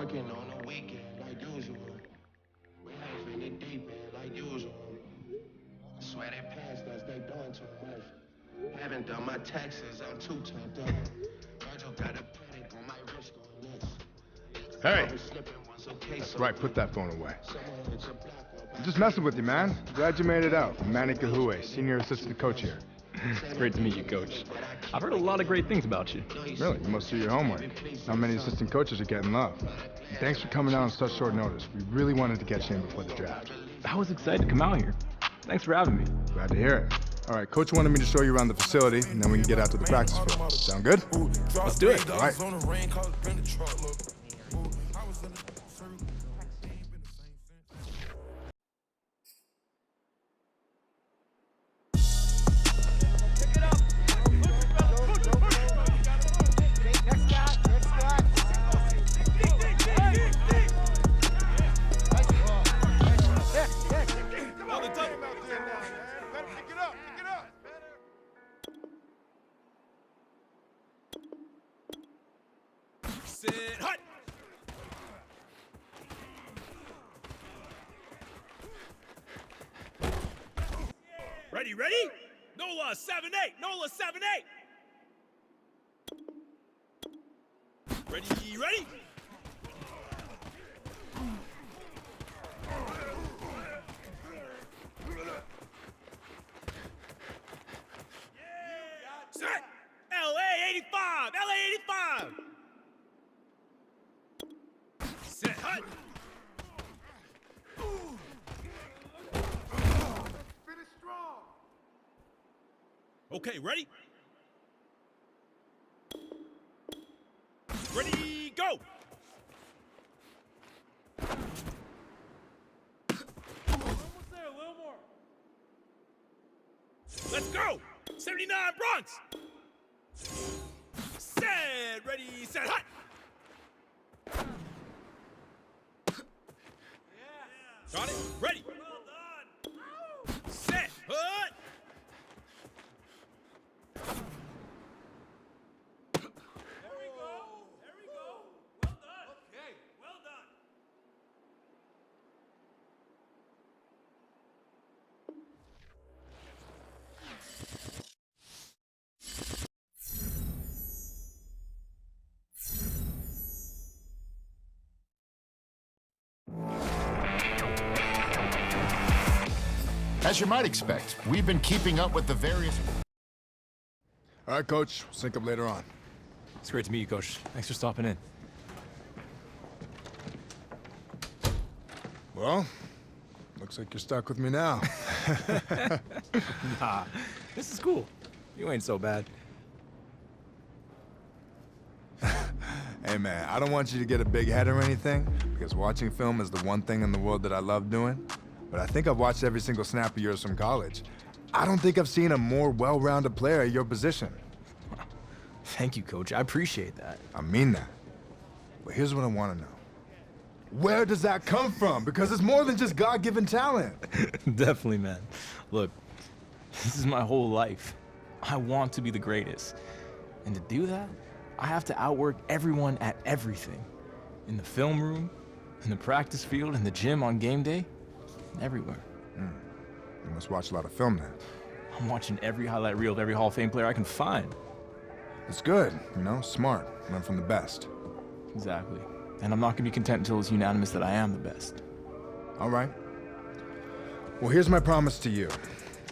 working on the weekend like usual. We half in the deep end like usual. Swear they passed us, they doing too much. Haven't done my taxes, I'm too turned up. Virgil got a panic on my wrist going nuts. Hey! That's right, put that phone away. I'm just messing with you, man. Glad you made it out. I'm Manny Kahue, senior assistant coach here. It's great to meet you, Coach. I've heard a lot of great things about you. Really? You must do your homework. Not many assistant coaches are getting love. And thanks for coming out on such short notice. We really wanted to get you in before the draft. I was excited to come out here. Thanks for having me. Glad to hear it. All right, Coach wanted me to show you around the facility, and then we can get out to the practice field. Sound good? Let's do it. All right. Ready? NOLA 7-8! NOLA 7-8! Ready? Set! LA 85! LA 85! Set, hut! Finish strong! Okay, ready? Ready, go! Almost there, a little more. Let's go! 79 Bronx! Set! Ready, set, hut! Got it? Ready? Well done! Set! Hut! There we go. Well done. Okay. Well done. As you might expect, we've been keeping up with the various... All right, Coach. We'll sync up later on. It's great to meet you, Coach. Thanks for stopping in. Well, looks like you're stuck with me now. Nah, this is cool. You ain't so bad. Hey, man, I don't want you to get a big head or anything, because watching film is the one thing in the world that I love doing. But I think I've watched every single snap of yours from college. I don't think I've seen a more well-rounded player at your position. Thank you, Coach. I appreciate that. I mean that. But here's what I want to know. Where does that come from? Because it's more than just God-given talent. Definitely, man. Look, this is my whole life. I want to be the greatest. And to do that, I have to outwork everyone at everything. In the film room, in the practice field, in the gym on game day, everywhere. You must watch a lot of film then. I'm watching every highlight reel of every Hall of Fame player I can find. It's good, you know, smart. Learn from the best. Exactly. And I'm not gonna be content until it's unanimous that I am the best. All right. Well, here's my promise to you.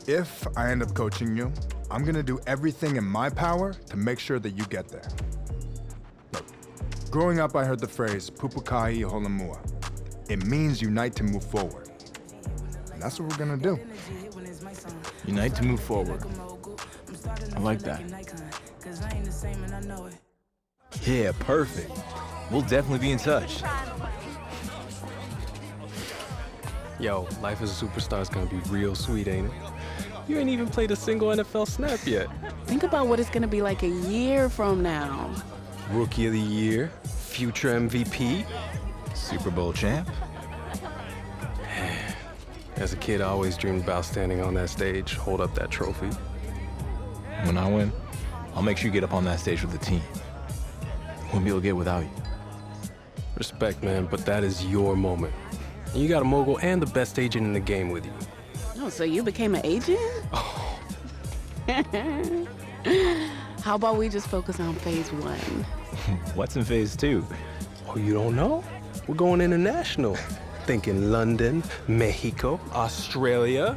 If I end up coaching you, I'm gonna do everything in my power to make sure that you get there. Look, growing up, I heard the phrase, Pupukai Holamua. It means unite to move forward. And that's what we're gonna do. Unite to move forward. I like that. Yeah, perfect. We'll definitely be in touch. Yo, life as a superstar is gonna be real sweet, ain't it? You ain't even played a single NFL snap yet. Think about what it's gonna be like a year from now. Rookie of the Year, future MVP, Super Bowl champ. as a kid, I always dreamed about standing on that stage, hold up that trophy. When I win, I'll make sure you get up on that stage with the team. Wouldn't be able to get without you. Respect, man, but that is your moment. And you got a mogul and the best agent in the game with you. Oh, so you became an agent? How about we just focus on phase 1? What's in phase 2? Oh, you don't know? We're going international. Thinking London, Mexico, Australia.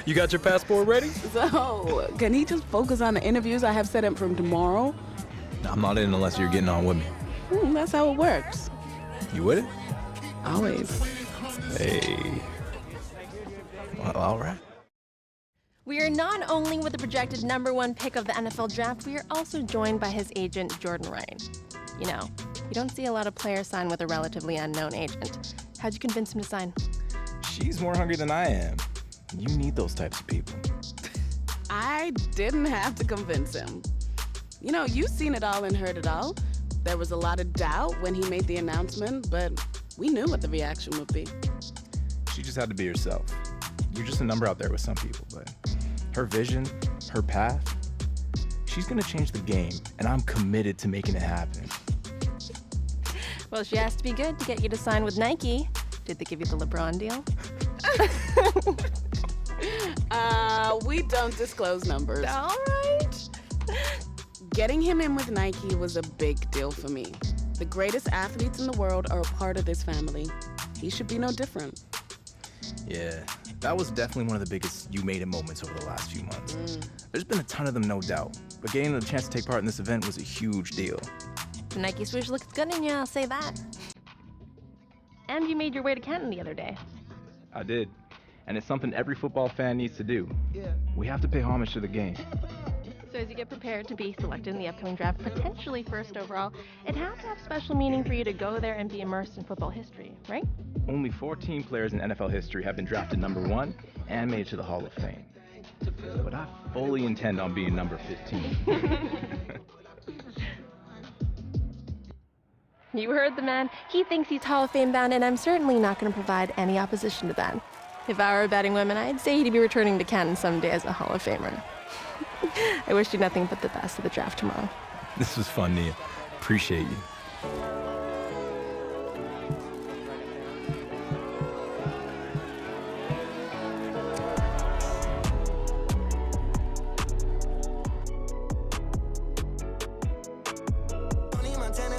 You got your passport ready? So, can he just focus on the interviews I have set up from tomorrow? I'm not in unless you're getting on with me. That's how it works. You with it? Always. Hey. Well, all right. We are not only with the projected #1 pick of the NFL draft, we are also joined by his agent, Jordan Ryan. You know, you don't see a lot of players sign with a relatively unknown agent. How'd you convince him to sign? She's more hungry than I am. You need those types of people. I didn't have to convince him. You know, you've seen it all and heard it all. There was a lot of doubt when he made the announcement, but we knew what the reaction would be. She just had to be herself. You're just a number out there with some people, but her vision, her path, she's gonna change the game, and I'm committed to making it happen. Well, she has to be good to get you to sign with Nike. Did they give you the LeBron deal? We don't disclose numbers. All right. Getting him in with Nike was a big deal for me. The greatest athletes in the world are a part of this family. He should be no different. Yeah, that was definitely one of the biggest you made it moments over the last few months. There's been a ton of them, no doubt, but getting the chance to take part in this event was a huge deal. The Nike swoosh looks good in you, I'll say that. And you made your way to Canton the other day. I did, and it's something every football fan needs to do. We have to pay homage to the game. So as you get prepared to be selected in the upcoming draft, potentially first overall, it has to have special meaning for you to go there and be immersed in football history, right? Only 14 players in NFL history have been drafted #1 and made it to the Hall of Fame. But I fully intend on being number 15. You heard the man. He thinks he's Hall of Fame bound, and I'm certainly not going to provide any opposition to that. If I were a betting woman, I'd say he'd be returning to Canton someday as a Hall of Famer. I wish you nothing but the best of the draft tomorrow. This was fun, Nia. Appreciate you.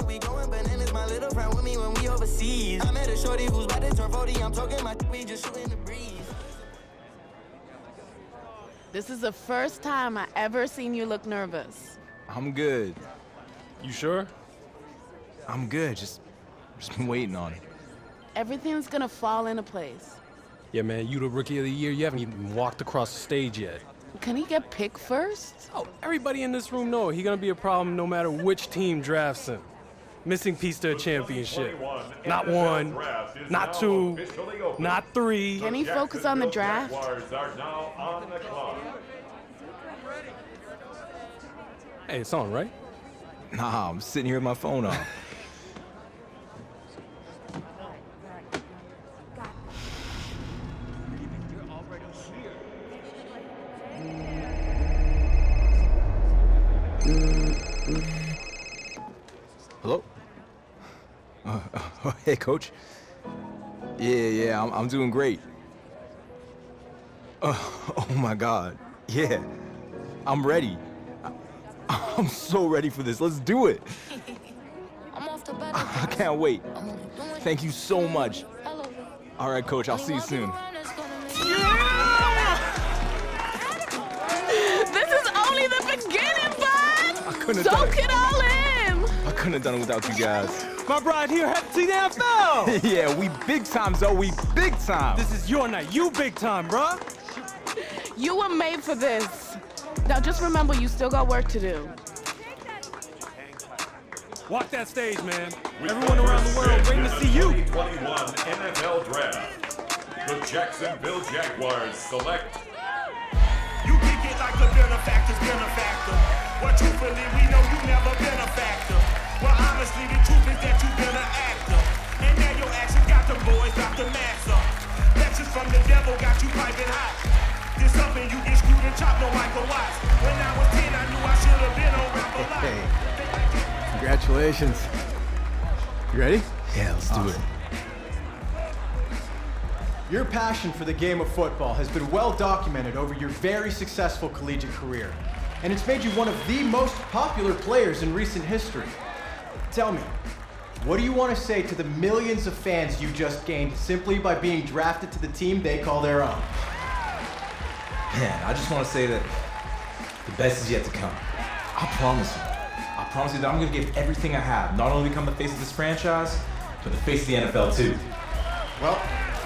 We going bananas, my little friend with me when we overseas. I met a shorty who's about to turn 40. I'm talking my we just shooting the breeze. This is the first time I ever seen you look nervous. I'm good. You sure? I'm good. Just been waiting on it. Everything's gonna fall into place. Yeah, man, you the rookie of the year. You haven't even walked across the stage yet. Can he get picked first? Oh, everybody in this room know he's gonna be a problem no matter which team drafts him. Missing piece to a championship. Not one, not two, not three. Can he focus on the draft? Hey, it's on, right? Nah, I'm sitting here with my phone on. Hello? Hey, Coach. Yeah, I'm doing great. Oh my God. Yeah, I'm ready. I'm so ready for this. Let's do it. I can't wait. Thank you so much. All right, Coach, I'll see you soon. This is only the beginning, bud! Soak it all in! I couldn't have done it without you guys. My bride here had to see the NFL. Yeah, we big time, Zoe. We big time. This is your night. You big time, bruh. You were made for this. Now just remember, you still got work to do. Walk that stage, man. Everyone around the world waiting to see you. 2021 NFL Draft. The Jacksonville Jaguars select. You kick it like a benefactor's benefactor. But truthfully, we know you never been a factor. Well, honestly, the truth is that you've been an actor. And now your actions got the boys, got the mass up. Lectures from the devil got you piping hot. This something you get screwed and chopped, no Michael Watts. When I was 10, I knew I should have been on rap a lot. Hey, congratulations. You ready? Yeah, let's do it. Your passion for the game of football has been well documented over your very successful collegiate career, and it's made you one of the most popular players in recent history. Tell me, what do you want to say to the millions of fans you just gained simply by being drafted to the team they call their own? Man, I just want to say that the best is yet to come. I promise you. I promise you that I'm going to give everything I have, not only become the face of this franchise, but the face of the NFL too. Well,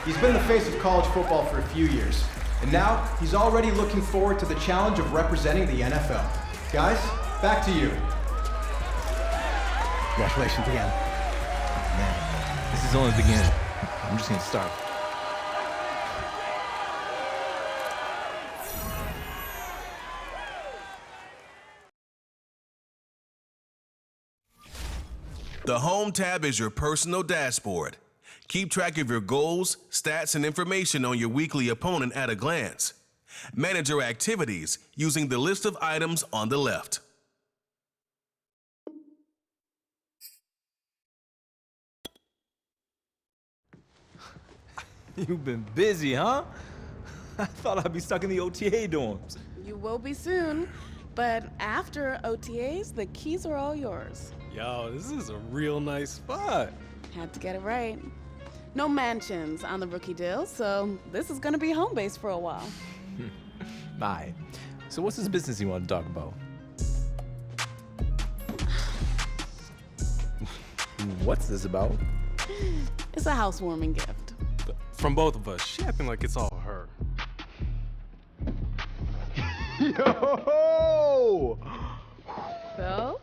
he's been the face of college football for a few years, and now he's already looking forward to the challenge of representing the NFL. Guys, back to you. Congratulations again. Man, this is only the beginning. I'm just going to start. The Home tab is your personal dashboard. Keep track of your goals, stats, and information on your weekly opponent at a glance. Manage your activities using the list of items on the left. You've been busy, huh? I thought I'd be stuck in the OTA dorms. You will be soon, but after OTAs, the keys are all yours. Yo, this is a real nice spot. Had to get it right. No mansions on the rookie deal, so this is gonna be home base for a while. Bye. So what's this business you want to talk about? What's this about? It's a housewarming gift. From both of us. She acting like it's all her. Yo! So,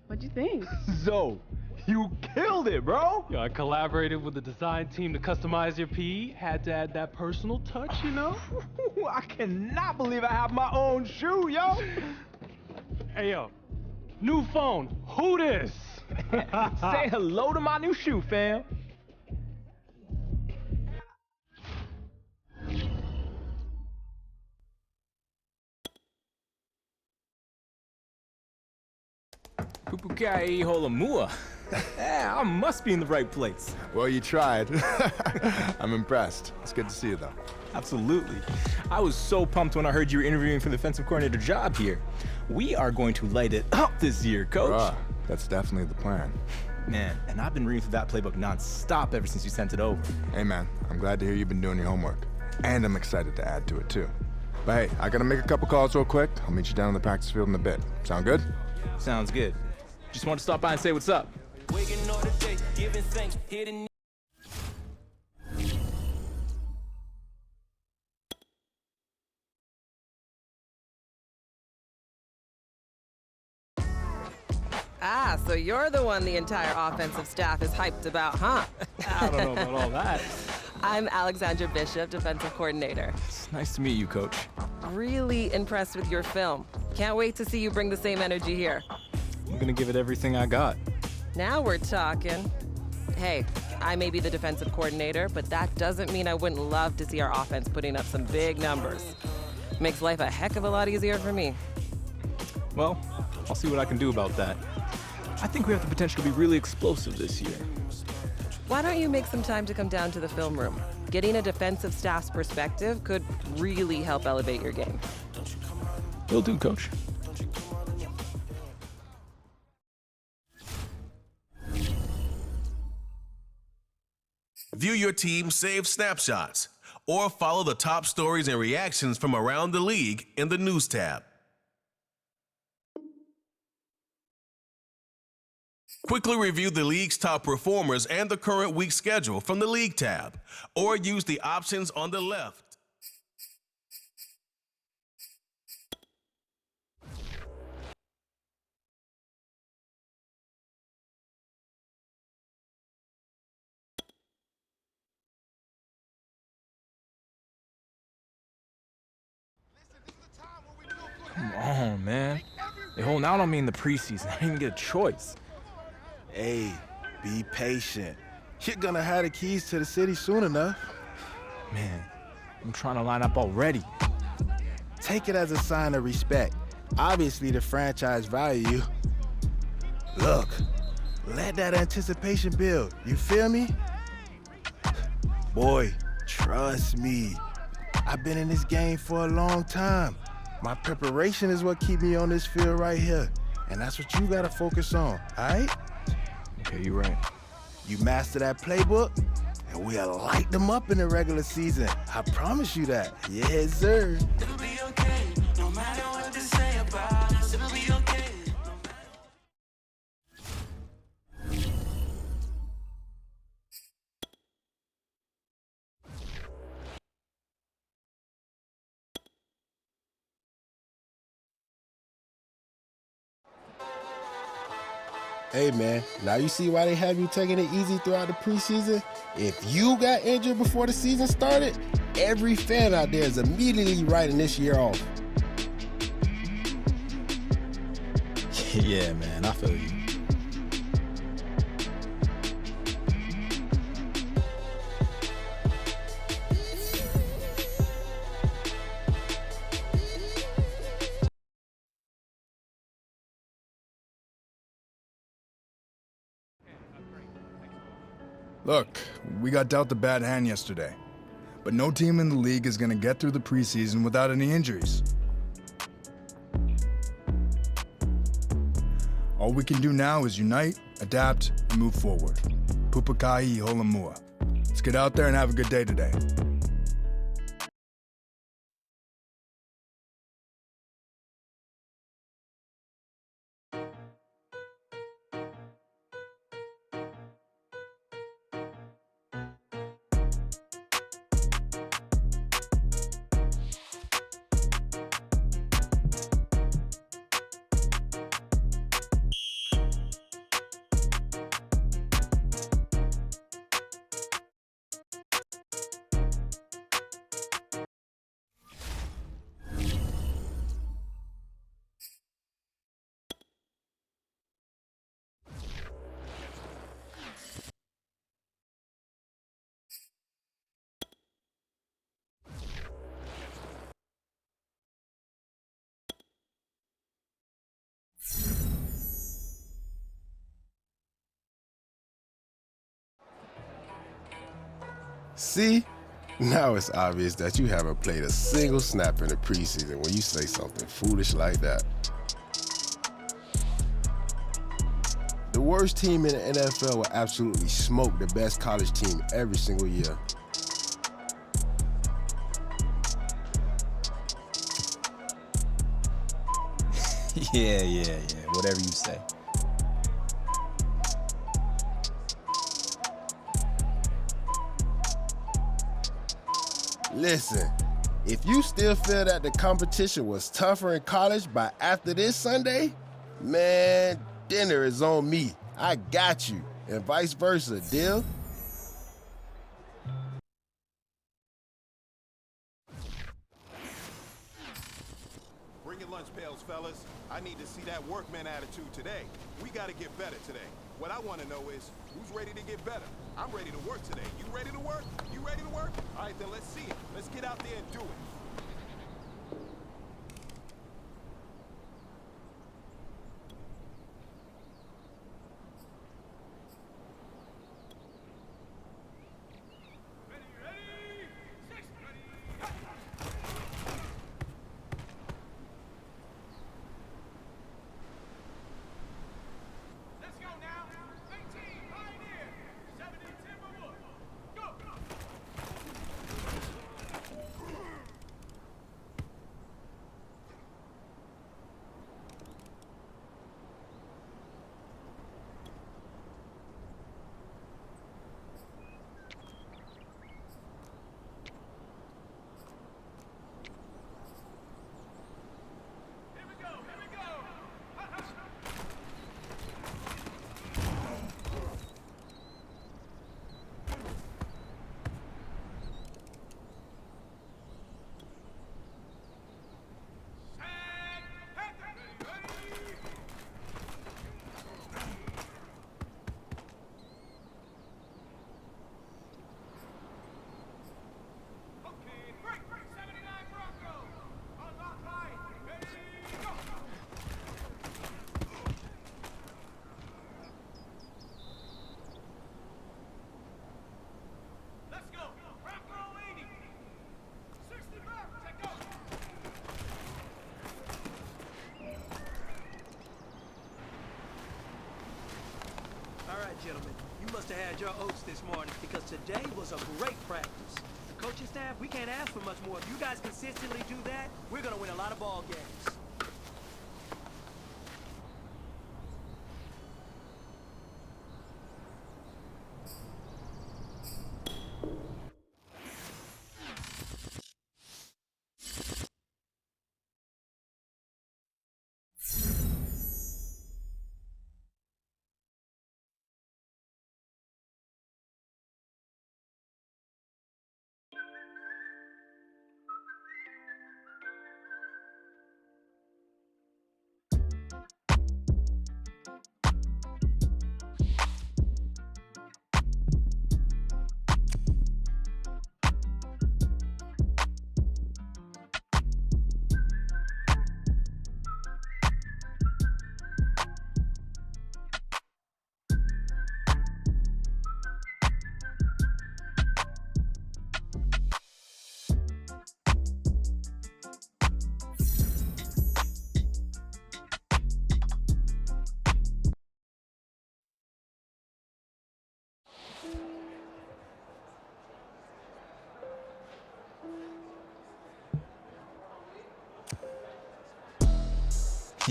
what'd you think? Zo, you killed it, bro! Yo, I collaborated with the design team to customize your PE. Had to add that personal touch, you know? I cannot believe I have my own shoe, yo! Hey, yo, new phone. Who this? Say hello to my new shoe, fam. Pupukai Holamua. Yeah, I must be in the right place. Well, you tried. I'm impressed. It's good to see you, though. Absolutely. I was so pumped when I heard you were interviewing for the defensive coordinator job here. We are going to light it up this year, Coach. That's definitely the plan. Man, and I've been reading through that playbook nonstop ever since you sent it over. Hey, man, I'm glad to hear you've been doing your homework. And I'm excited to add to it, too. But hey, I gotta make a couple calls real quick. I'll meet you down in the practice field in a bit. Sound good? Sounds good. Just wanted to stop by and say what's up. Ah, so you're the one the entire offensive staff is hyped about, huh? I don't know about all that. I'm Alexandra Bishop, defensive coordinator. It's nice to meet you, Coach. Really impressed with your film. Can't wait to see you bring the same energy here. I'm gonna give it everything I got. Now we're talking. Hey, I may be the defensive coordinator, but that doesn't mean I wouldn't love to see our offense putting up some big numbers. Makes life a heck of a lot easier for me. Well, I'll see what I can do about that. I think we have the potential to be really explosive this year. Why don't you make some time to come down to the film room? Getting a defensive staff's perspective could really help elevate your game. Will do, Coach. View your team's saved snapshots or follow the top stories and reactions from around the league in the News tab. Quickly review the league's top performers and the current week schedule from the League tab, or use the options on the left. Come on, man. They holding out on me in the preseason. I didn't even get a choice. Hey, be patient. You're gonna have the keys to the city soon enough. Man, I'm trying to line up already. Take it as a sign of respect. Obviously, the franchise value you. Look, Let that anticipation build. You feel me? Boy, trust me. I've been in this game for a long time. My preparation is what keep me on this field right here. And that's what you gotta focus on, all right? Okay, you're right. You master that playbook, and we'll light them up in the regular season. I promise you that. Yes, sir. It'll be okay, no matter what they say about us. It'll be okay. Hey, man, now you see why they have you taking it easy throughout the preseason? If you got injured before the season started, every fan out there is immediately writing this year off. Yeah, man, I feel you. Look, we got dealt a bad hand yesterday, but no team in the league is going to get through the preseason without any injuries. All we can do now is unite, adapt, and move forward. Pupukai Holamua. Let's get out there and have a good day today. See? Now it's obvious that you haven't played a single snap in the preseason when you say something foolish like that. The worst team in the NFL will absolutely smoke the best college team every single year. Yeah, whatever you say. Listen, if you still feel that the competition was tougher in college by after this Sunday, man, dinner is on me. I got you. And vice versa, deal? Bring your lunch pails, fellas. I need to see that workman attitude today. We gotta get better today. What I want to know is, who's ready to get better? I'm ready to work today. You ready to work? You ready to work? All right, then let's see it. Let's get out there and do it. had your oats this morning because today was a great practice. The coaching staff, we can't ask for much more. If you guys consistently do that, we're going to win a lot of ball games.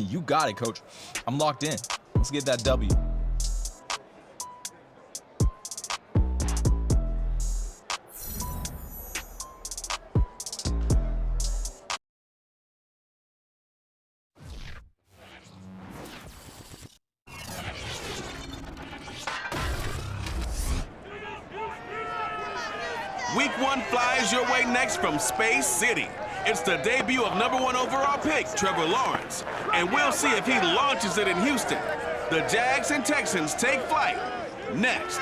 You got it, Coach. I'm locked in. Let's get that W. Week 1 flies your way next from Space City. It's the debut of #1 overall pick, Trevor Lawrence, and we'll see if he launches it in Houston. The Jags and Texans take flight next.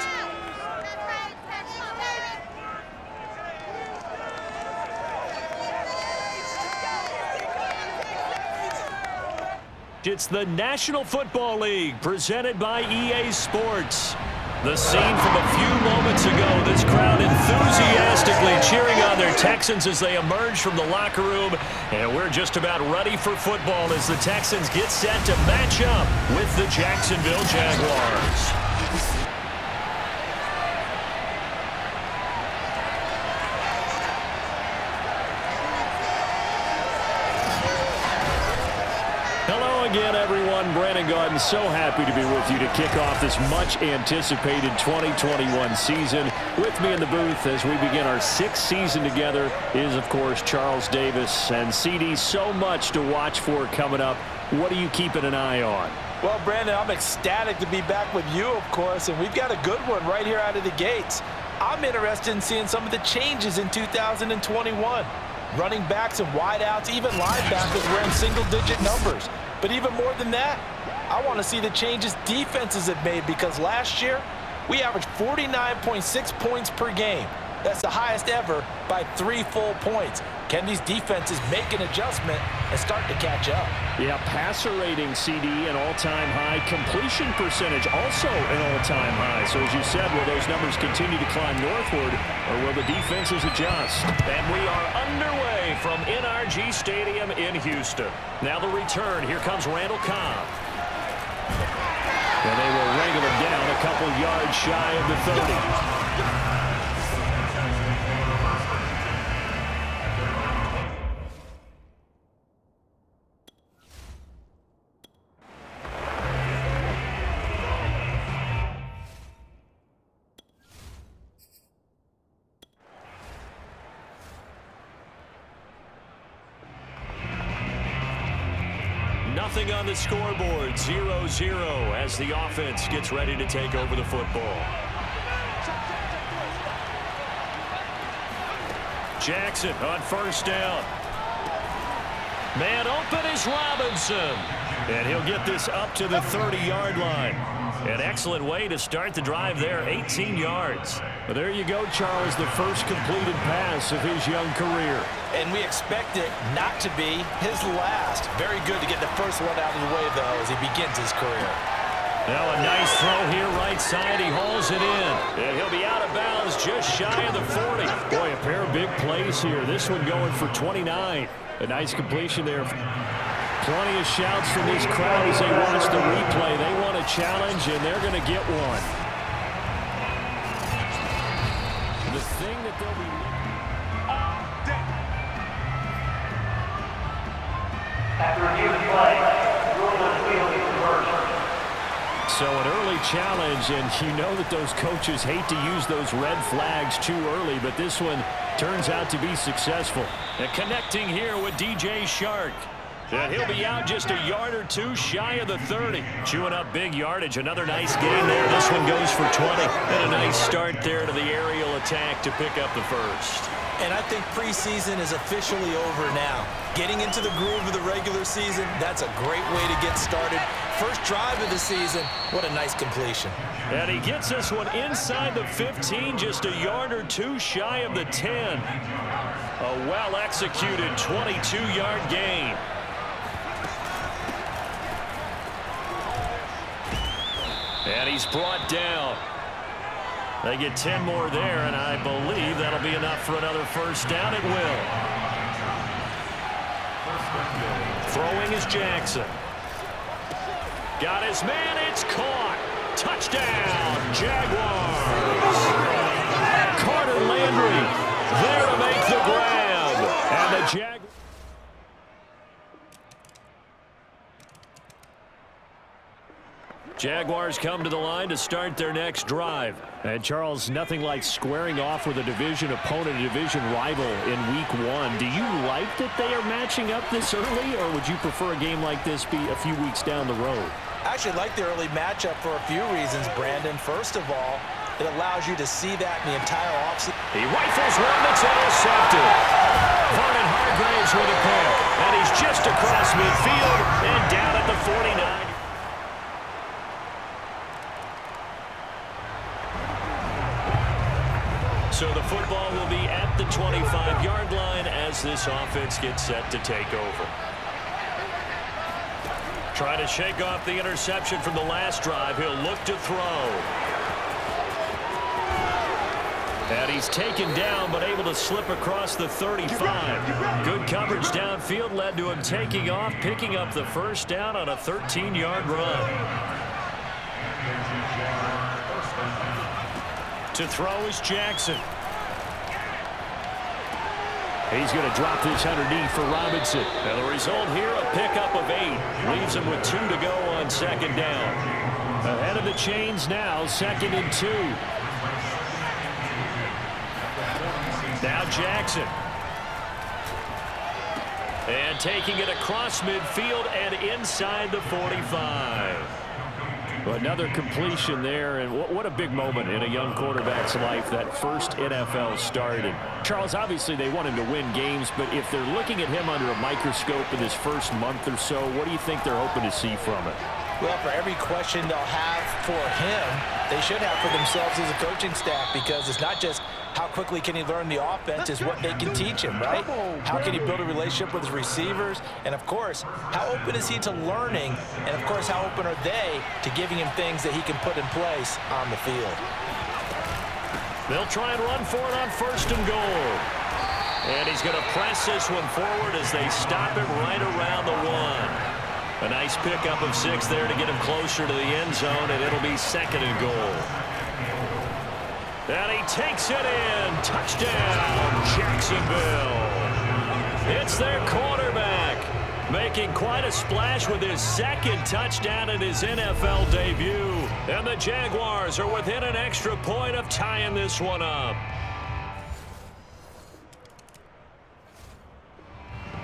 It's the National Football League presented by EA Sports. The scene from a few moments ago, this crowd enthusiastically cheering on their Texans as they emerge from the locker room. And we're just about ready for football as the Texans get set to match up with the Jacksonville Jaguars. Again, everyone, Brandon Garden, so happy to be with you to kick off this much-anticipated 2021 season. With me in the booth as we begin our 6th season together is, of course, Charles Davis. And, CD, so much to watch for coming up. What are you keeping an eye on? Well, Brandon, I'm ecstatic to be back with you, of course, and we've got a good one right here out of the gates. I'm interested in seeing some of the changes in 2021. Running backs and wideouts, even linebackers wearing single-digit numbers. But even more than that, I want to see the changes defenses have made because last year, we averaged 49.6 points per game. That's the highest ever by 3 full points. Can these defenses make an adjustment and start to catch up? Yeah, passer rating, CD, an all-time high. Completion percentage, also an all-time high. So as you said, will those numbers continue to climb northward, or will the defenses adjust? And we are underway from NRG Stadium in Houston. Now the return. Here comes Randall Cobb. And they will wrangle him down a couple yards shy of the 30. Nothing on the scoreboard, 0-0 as the offense gets ready to take over the football. Jackson on first down. Man open is Robinson. And he'll get this up to the 30-yard line. An excellent way to start the drive there, 18 yards. Well, there you go, Charles, the first completed pass of his young career. And we expect it not to be his last. Very good to get the first one out of the way, though, as he begins his career. Now a nice throw here right side. He hauls it in. And he'll be out of bounds just shy of the 40. Boy, a pair of big plays here. This one going for 29. A nice completion there. Plenty of shouts from this crowd as they watch the replay. They want a challenge, and they're going to get one. what they'll be looking After review of play, ruling on field is reversed. So an early challenge, and you know that those coaches hate to use those red flags too early, but this one turns out to be successful. And connecting here with DJ Shark. And he'll be out just a yard or two shy of the 30. Chewing up big yardage. Another nice gain there. This one goes for 20. And a nice start there to the aerial attack to pick up the first. And I think preseason is officially over now. Getting into the groove of the regular season, that's a great way to get started. First drive of the season, what a nice completion. And he gets this one inside the 15, just a yard or two shy of the 10. A well-executed 22-yard gain. And he's brought down. They get 10 more there, and I believe that'll be enough for another first down. It will. Throwing is Jackson. Got his man. It's caught. Touchdown, Jaguars. Carter Landry there to make the grab. And the Jaguars. Jaguars come to the line to start their next drive. And Charles, nothing like squaring off with a division opponent, a division rival in week 1. Do you like that they are matching up this early, or would you prefer a game like this be a few weeks down the road? I actually like the early matchup for a few reasons, Brandon. First of all, it allows you to see that in the entire offseason. He rifles one that's intercepted. Vernon Hargraves with a pick. And he's just across midfield and down at the 49. So the football will be at the 25-yard line as this offense gets set to take over. Trying to shake off the interception from the last drive. He'll look to throw. And he's taken down, but able to slip across the 35. Good coverage downfield led to him taking off, picking up the first down on a 13-yard run. To throw is Jackson. He's going to drop this underneath for Robinson. And the result here, a pickup of 8. Leaves him with 2 to go on second down. Ahead of the chains now, 2nd and 2. Now Jackson. And taking it across midfield and inside the 45. Another completion there, and what a big moment in a young quarterback's life, that first NFL start. And Charles, obviously they want him to win games, but if they're looking at him under a microscope in his first month or so, what do you think they're hoping to see from it? Well, for every question they'll have for him, they should have for themselves as a coaching staff, because it's not just how quickly can he learn the offense, is what they can teach him, right? How can he build a relationship with his receivers? And, of course, how open is he to learning? And, of course, how open are they to giving him things that he can put in place on the field? They'll try and run for it on 1st and goal. And he's going to press this one forward as they stop him right around the 1. A nice pickup of 6 there to get him closer to the end zone, and it'll be 2nd and goal. And he takes it in. Touchdown, Jacksonville. It's their quarterback, making quite a splash with his 2nd touchdown in his NFL debut. And the Jaguars are within an extra point of tying this one up.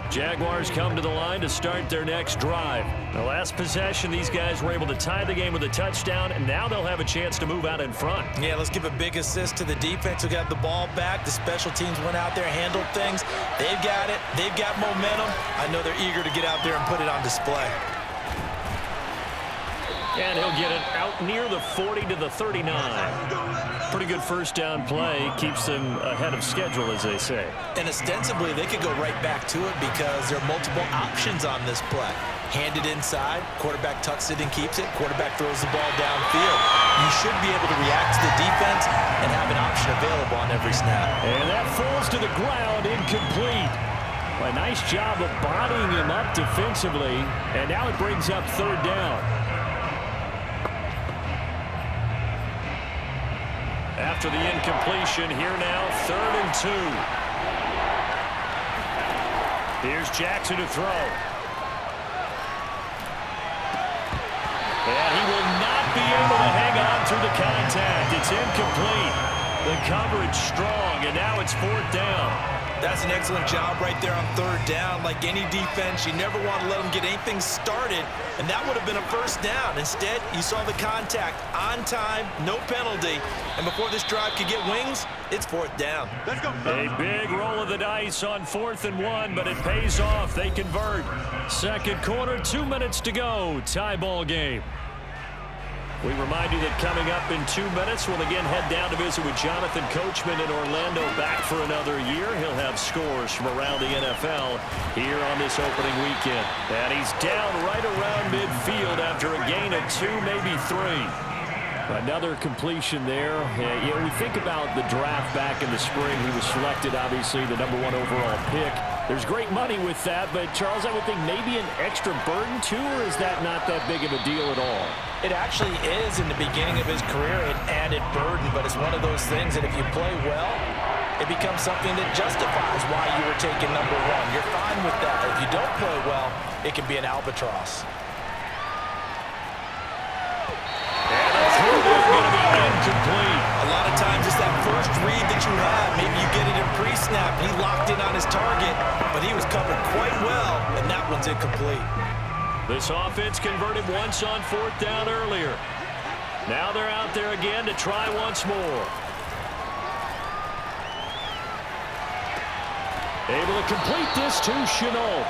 Jaguars come to the line to start their next drive. The last possession, these guys were able to tie the game with a touchdown, and now they'll have a chance to move out in front. Yeah, let's give a big assist to the defense who got the ball back. The special teams went out there, handled things. They've got it. They've got momentum. I know they're eager to get out there and put it on display. And he'll get it out near the 40 to the 39. Pretty good first down play. Keeps them ahead of schedule, as they say. And ostensibly, they could go right back to it because there are multiple options on this play. Hand it inside, quarterback tucks it and keeps it, quarterback throws the ball downfield. You should be able to react to the defense and have an option available on every snap. And that falls to the ground, incomplete. A nice job of bodying him up defensively, and now it brings up 3rd down. after the incompletion. Here now, 3rd and 2. Here's Jackson to throw. And he will not be able to hang on through the contact. It's incomplete. The coverage strong, and now it's 4th down. That's an excellent job right there on 3rd down. Like any defense, you never want to let them get anything started, and that would have been a 1st down. Instead, you saw the contact on time, no penalty, and before this drive could get wings, it's 4th down. Let's go. A big roll of the dice on 4th and 1, but it pays off. They convert. 2nd quarter, 2 minutes to go. Tie ball game. We remind you that coming up in 2 minutes, we'll again head down to visit with Jonathan Coachman in Orlando, back for another year. He'll have scores from around the NFL here on this opening weekend. And he's down right around midfield after a gain of 2, maybe 3. Another completion there. You know, we think about the draft back in the spring. He was selected, obviously, the #1 overall pick. There's great money with that, but Charles, I would think maybe an extra burden too, or is that not that big of a deal at all? It actually is in the beginning of his career, an added burden, but it's one of those things that if you play well, it becomes something that justifies why you were taken #1. You're fine with that. If you don't play well, it can be an albatross. Incomplete. A lot of times it's that first read that you have. Maybe you get it in pre-snap. He locked in on his target, but he was covered quite well, and that one's incomplete. This offense converted once on 4th down earlier. Now they're out there again to try once more. Able to complete this to Chenault.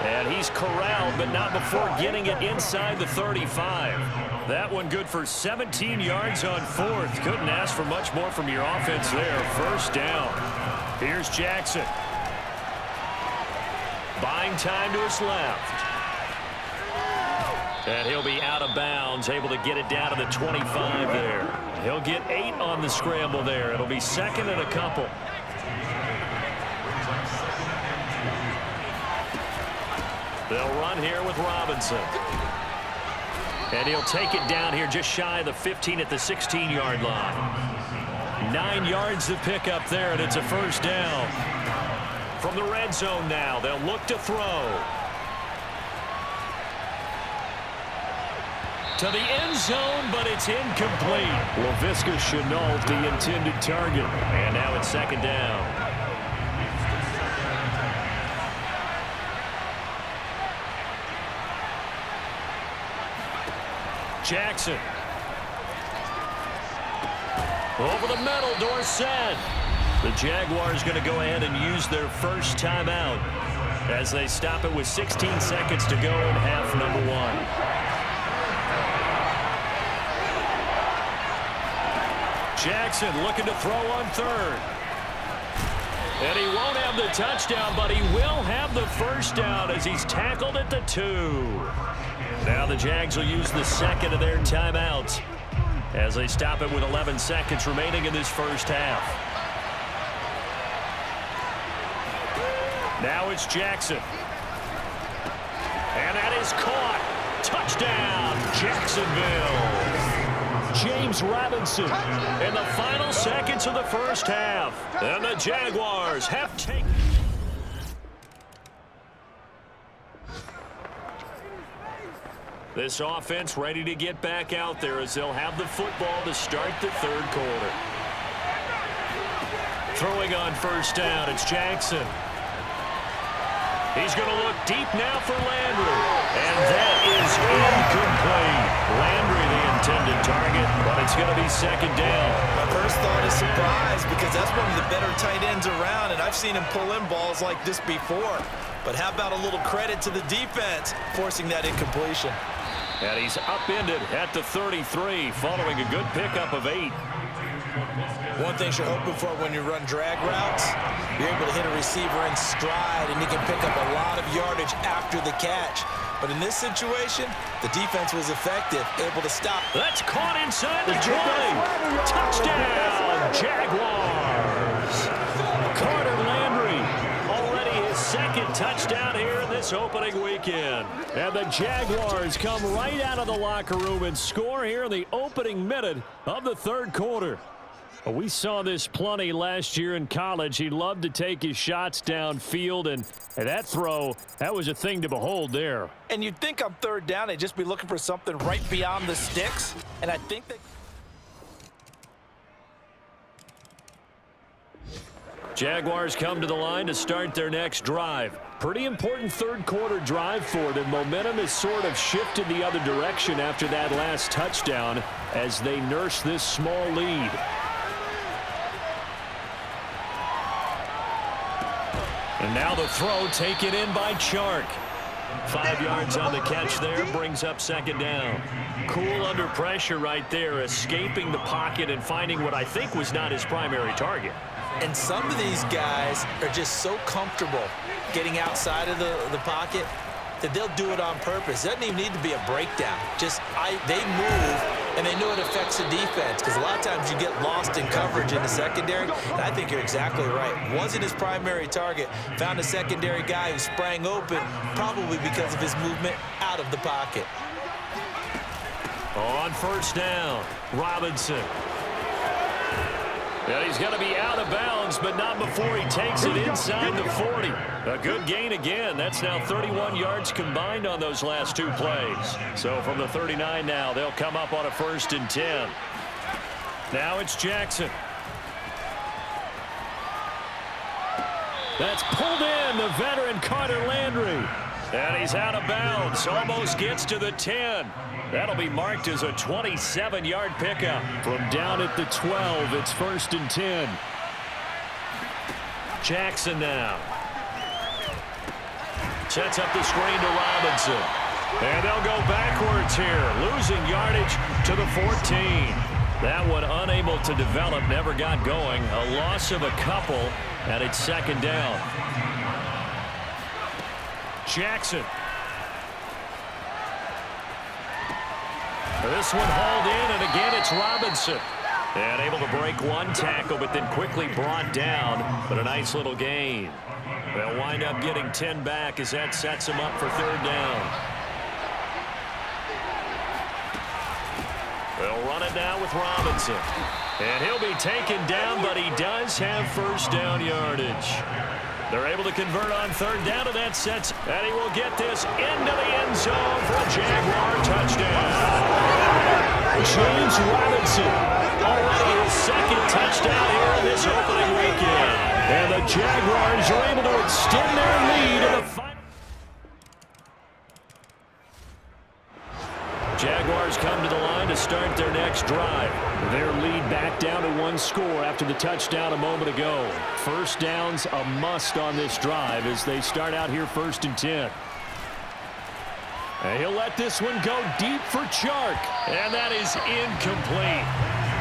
And he's corralled, but not before getting it inside the 35. That one good for 17 yards on 4th. Couldn't ask for much more from your offense there. 1st down. Here's Jackson. Buying time to his left. And he'll be out of bounds, able to get it down to the 25 there. He'll get 8 on the scramble there. It'll be 2nd and a couple. They'll run here with Robinson. And he'll take it down here just shy of the 15 at the 16-yard line. 9 yards to pick up there, and it's a 1st down. From the red zone now, they'll look to throw. To the end zone, but it's incomplete. Laviska Chenault, the intended target. And now it's 2nd down. Jackson. Over the middle, Dorsett. The Jaguars going to go ahead and use their first timeout as they stop it with 16 seconds to go in half number 1. Jackson looking to throw on 3rd. And he won't have the touchdown, but he will have the 1st down as he's tackled at the 2. Now the Jags will use the 2nd of their timeouts as they stop it with 11 seconds remaining in this 1st half. Now it's Jackson. And that is caught. Touchdown, Jacksonville. James Robinson in the final seconds of the 1st half. And the Jaguars have taken... This offense ready to get back out there as they'll have the football to start the 3rd quarter. Throwing on 1st down, it's Jackson. He's going to look deep now for Landry. And that is incomplete. Landry, the intended target, but it's going to be 2nd down. My first thought is surprise because that's one of the better tight ends around, and I've seen him pull in balls like this before. But how about a little credit to the defense forcing that incompletion? And he's upended at the 33 following a good pickup of 8. One thing you're hoping for when you run drag routes, you're able to hit a receiver in stride and he can pick up a lot of yardage after the catch. But in this situation, the defense was effective, able to stop. That's caught inside the 20. Touchdown, Jaguars. Carter Landry, already his 2nd touchdown here in this opening weekend. And the Jaguars come right out of the locker room and score here in the opening minute of the 3rd quarter. Well, we saw this plenty last year in college. He loved to take his shots downfield, and that throw, that was a thing to behold there. And you'd think on third down, they'd just be looking for something right beyond the sticks, and I think that... Jaguars come to the line to start their next drive. Pretty important third quarter drive for them. Momentum has sort of shifted the other direction after that last touchdown as they nurse this small lead. And now the throw taken in by Chark. 5 yards on the catch there, brings up second down. Cool under pressure right there, escaping the pocket and finding what I think was not his primary target. And some of these guys are just so comfortable getting outside of the pocket that they'll do it on purpose. It doesn't even need to be a breakdown. Just they move, and they know it affects the defense, because a lot of times you get lost in coverage in the secondary, and I think you're exactly right. Wasn't his primary target. Found a secondary guy who sprang open, probably because of his movement out of the pocket. On first down, Robinson. Yeah, he's going to be out of bounds, but not before he takes it inside the 40. A good gain again. That's now 31 yards combined on those last 2 plays. So from the 39 now, they'll come up on a 1st and 10. Now it's Jackson. That's pulled in, the veteran Carter Landry. And he's out of bounds, almost gets to the 10. That'll be marked as a 27-yard pickup. From down at the 12, it's 1st and 10. Jackson now. Sets up the screen to Robinson. And they'll go backwards here, losing yardage to the 14. That one unable to develop, never got going. A loss of a couple, and it's second down. Jackson. This one hauled in, and again it's Robinson. And able to break one tackle, but then quickly brought down. But a nice little gain. They'll wind up getting 10 back as that sets them up for third down. They'll run it now with Robinson. And he'll be taken down, but he does have first down yardage. They're able to convert on third down, and that sets, and he will get this into the end zone for a Jaguar touchdown. James Robinson, already his second touchdown here in this opening weekend. And the Jaguars are able to extend their lead in the final. Jaguars come to the line to start their next drive. Their lead back down to 1 score after the touchdown a moment ago. First down's a must on this drive as they start out here 1st and 10. And he'll let this one go deep for Chark. And that is incomplete.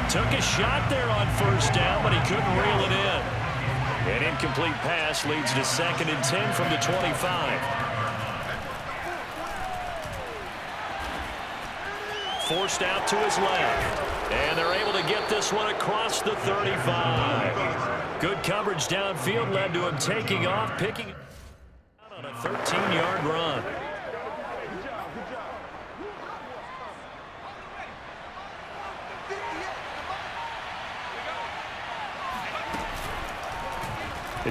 Took a shot there on first down, but he couldn't reel it in. An incomplete pass leads to 2nd and 10 from the 25. Forced out to his left. And they're able to get this one across the 35. Good coverage downfield led to him taking off, picking out on a 13-yard run.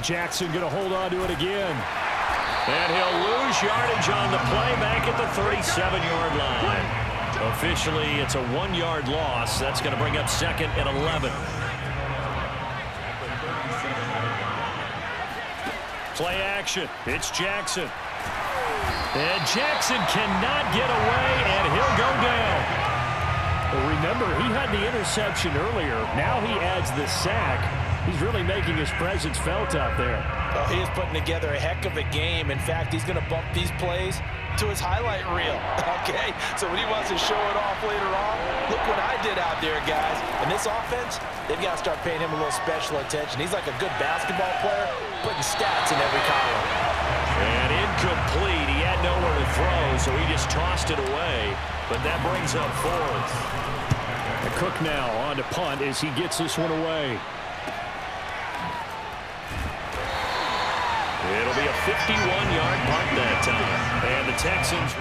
Jackson going to hold on to it again. And he'll lose yardage on the play back at the 37-yard line. Officially, it's a 1-yard loss. That's going to bring up 2nd and 11. Play action. It's Jackson. And Jackson cannot get away, and he'll go down. Well, remember, he had the interception earlier. Now he adds the sack. He's really making his presence felt out there. Oh, he is putting together a heck of a game. In fact, he's going to bump these plays to his highlight reel, okay? So when he wants to show it off later on, look what I did out there, guys. And this offense, they've got to start paying him a little special attention. He's like a good basketball player, putting stats in every column. And incomplete. He had nowhere to throw, so he just tossed it away. But that brings up 4th. And Cook now on to punt as he gets this one away. It'll be a 51-yard punt that time. And the Texans.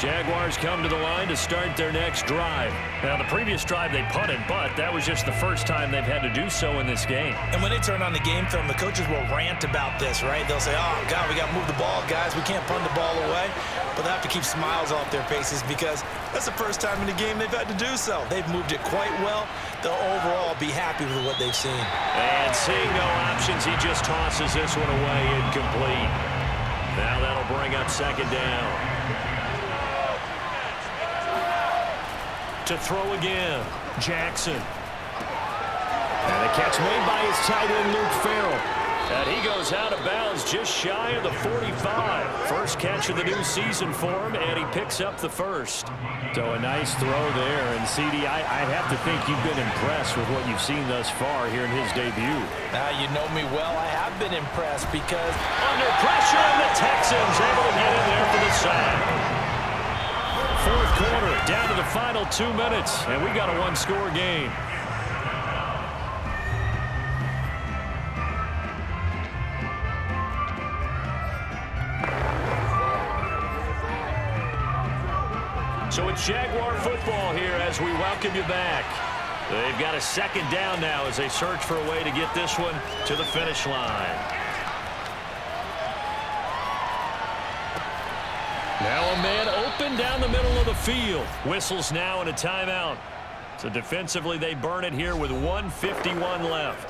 Jaguars come to the line to start their next drive. Now, the previous drive they punted, but that was just the first time they've had to do so in this game. And when they turn on the game film, the coaches will rant about this, right? They'll say, oh, God, we got to move the ball, guys. We can't punt the ball away. But they have to keep smiles off their faces because that's the first time in the game they've had to do so. They've moved it quite well. They'll overall be happy with what they've seen. And seeing no options, he just tosses this one away, incomplete. Now that'll bring up second down. To throw again, Jackson. And a catch made by his tight end, Luke Farrell. And he goes out of bounds just shy of the 45. First catch of the new season for him, and he picks up the first. So a nice throw there. And, CD, I'd have to think you've been impressed with what you've seen thus far here in his debut. Now, you know me well. I have been impressed because under pressure, and the Texans able to get in there for the sack. Fourth quarter, down to the final 2 minutes, and we got a one-score game. So it's Jaguar football here as we welcome you back. They've got a second down now as they search for a way to get this one to the finish line. Now a man open down the middle of the field. Whistles now and a timeout. So defensively they burn it here with 1:51 left.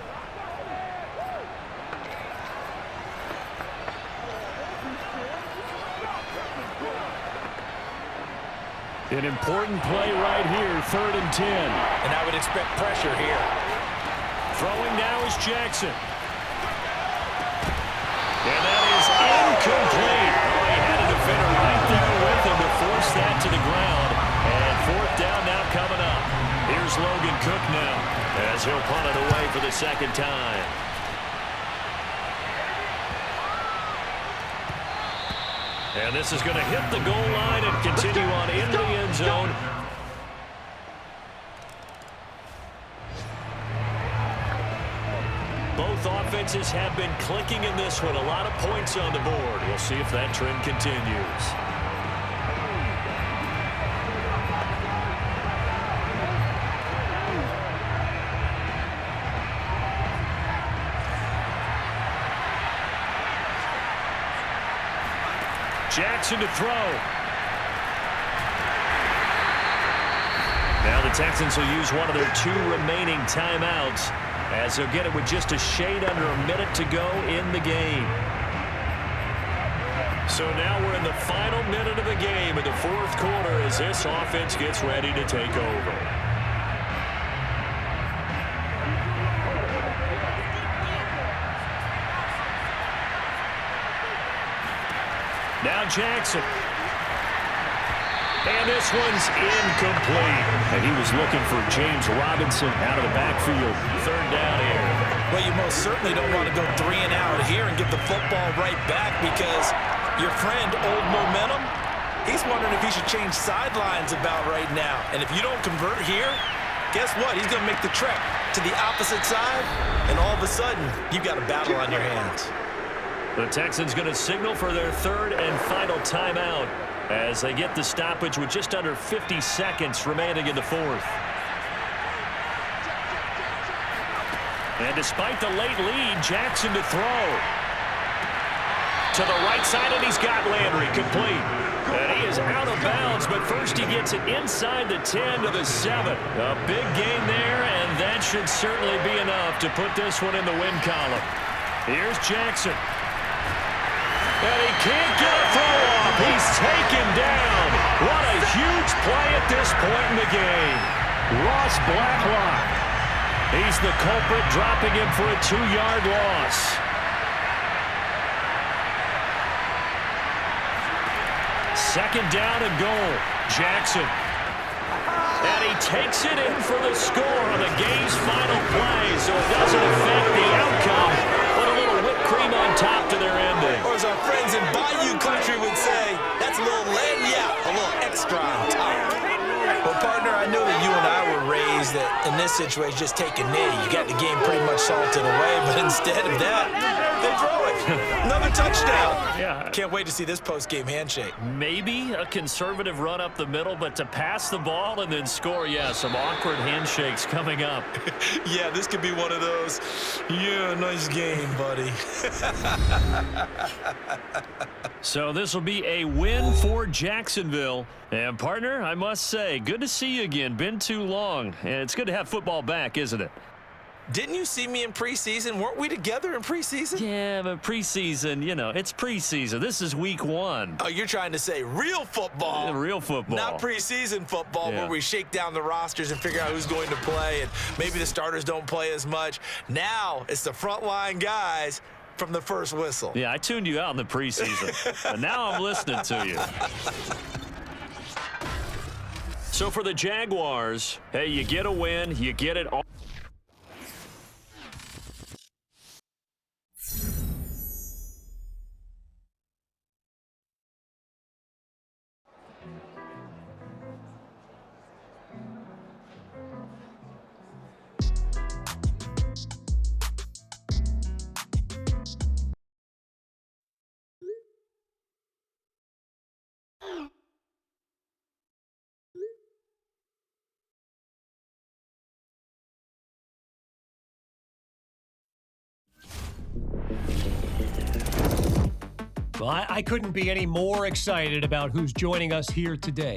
An important play right here, 3rd and 10. And I would expect pressure here. Throwing now is Jackson. And that is incomplete. Oh, he had a defender right there with him to force that to the ground. And 4th down now coming up. Here's Logan Cook now as he'll punt it away for the second time. And this is going to hit the goal line and continue on into the end zone. Both offenses have been clicking in this one. A lot of points on the board. We'll see if that trend continues. Jackson to throw. Now the Texans will use one of their 2 remaining timeouts as they'll get it with just a shade under a minute to go in the game. So now we're in the final minute of the game in the 4th quarter as this offense gets ready to take over. Now Jackson. And this one's incomplete. And he was looking for James Robinson out of the backfield. 3rd down here. Well, you most certainly don't want to go 3 and out here and give the football right back because your friend, Old Momentum, he's wondering if he should change sidelines about right now. And if you don't convert here, guess what? He's going to make the trek to the opposite side, and all of a sudden, you've got a battle on your hands. The Texans going to signal for their 3rd and final timeout as they get the stoppage with just under 50 seconds remaining in the 4th. And despite the late lead, Jackson to throw. To the right side, and he's got Landry complete. And he is out of bounds, but first he gets it inside the 10 to the 7. A big gain there, and that should certainly be enough to put this one in the win column. Here's Jackson. And he can't get a throw off. He's taken down. What a huge play at this point in the game. Ross Blacklock. He's the culprit, dropping him for a 2-yard loss. Second down and goal. Jackson. And he takes it in for the score on the game's final play, so it doesn't affect the outcome, but a little whipped cream on top to their ending. Or as our friends in Bayou Country would say, that's a little lagniappe, a little extra on top. Well, partner, I know that you and I were raised that in this situation, just take a knee. You got the game pretty much salted away, but instead of that, They throw it. Another touchdown. Yeah. Can't wait to see this post-game handshake. Maybe a conservative run up the middle, but to pass the ball and then score, yeah, some awkward handshakes coming up. Yeah, this could be one of those, yeah, nice game, buddy. So this will be a win for Jacksonville. And, partner, I must say, good to see you again. Been too long. And it's good to have football back, isn't it? Didn't you see me in preseason? Weren't we together in preseason? Yeah, but preseason, you know, it's preseason. This is week 1. Oh, you're trying to say real football. Yeah, real football. Not preseason football where we shake down the rosters and figure out who's going to play, and maybe the starters don't play as much. Now it's the frontline guys from the first whistle. Yeah, I tuned you out in the preseason, but now I'm listening to you. So for the Jaguars, hey, you get a win, you get it all. Well, I couldn't be any more excited about who's joining us here today.